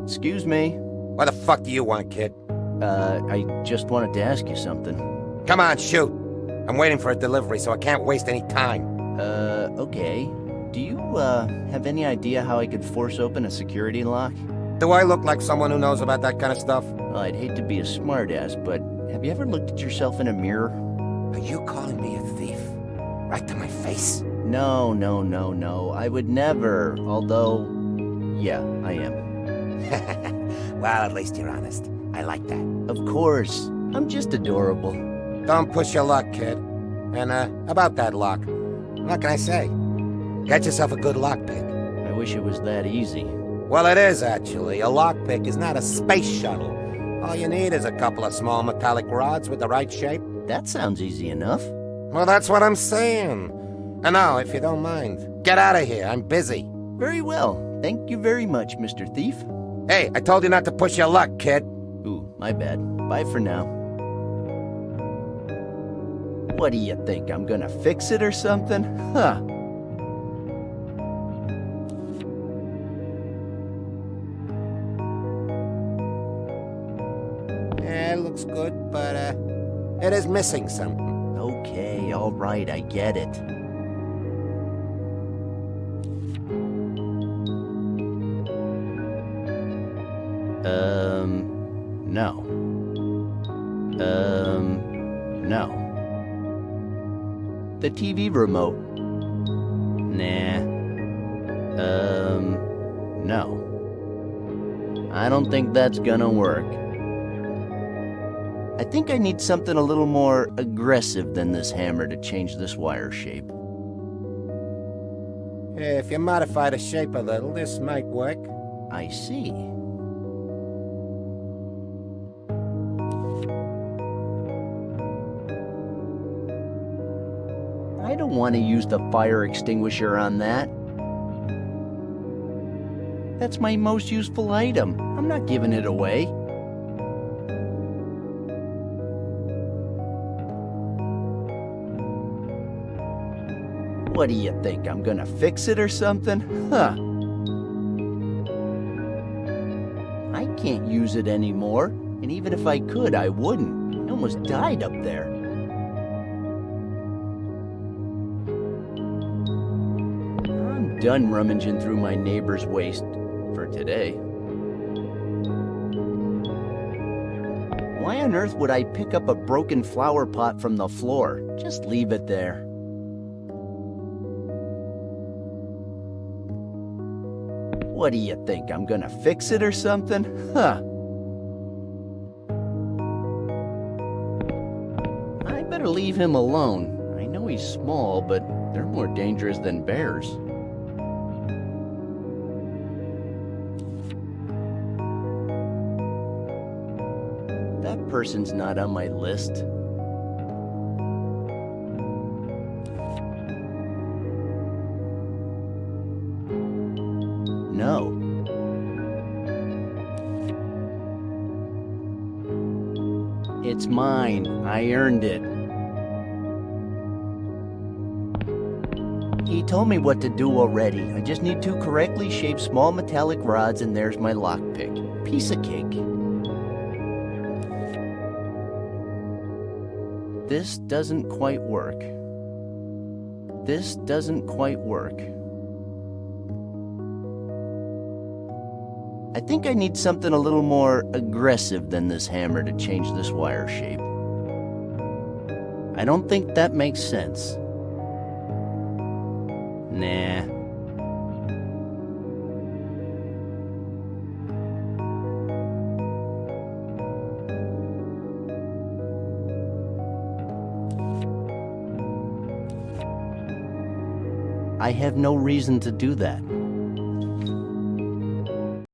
Excuse me. What the fuck do you want, kid? I just wanted to ask you something. Come on, shoot. I'm waiting for a delivery, so I can't waste any time. Okay. Do you, have any idea how I could force open a security lock? Do I look like someone who knows about that kind of stuff? Well, I'd hate to be a smartass, but have you ever looked at yourself in a mirror? Are you calling me a thief? Right to my face? No. I would never, although, yeah, I am. Well, at least you're honest. I like that. Of course. I'm just adorable. Don't push your luck, kid. And, about that lock. What can I say? Get yourself a good lockpick. I wish it was that easy. Well, it is, actually. A lockpick is not a space shuttle. All you need is a couple of small metallic rods with the right shape. That sounds easy enough. Well, that's what I'm saying. And now, if you don't mind, get out of here. I'm busy. Very well. Thank you very much, Mr. Thief. Hey, I told you not to push your luck, kid. Ooh, my bad. Bye for now. What do you think? I'm gonna fix it or something? Huh. Yeah, it looks good, but, it is missing something. Okay, all right, I get it. No. No. The TV remote. Nah. No. I don't think that's gonna work. I think I need something a little more aggressive than this hammer to change this wire shape. Yeah, if you modify the shape a little, this might work. I see. I don't want to use the fire extinguisher on that. That's my most useful item. I'm not giving it away. What do you think? I'm gonna fix it or something? Huh. I can't use it anymore, and even if I could, I wouldn't. I almost died up there. I'm done rummaging through my neighbor's waste for today. Why on earth would I pick up a broken flower pot from the floor? Just leave it there. What do you think? I'm gonna fix it or something? Huh. I better leave him alone. I know he's small, but they're more dangerous than bears. That person's not on my list. No. It's mine. I earned it. He told me what to do already. I just need two correctly shaped small metallic rods and there's my lockpick. Piece of cake. This doesn't quite work. This doesn't quite work. I think I need something a little more aggressive than this hammer to change this wire shape. I don't think that makes sense. Nah. I have no reason to do that.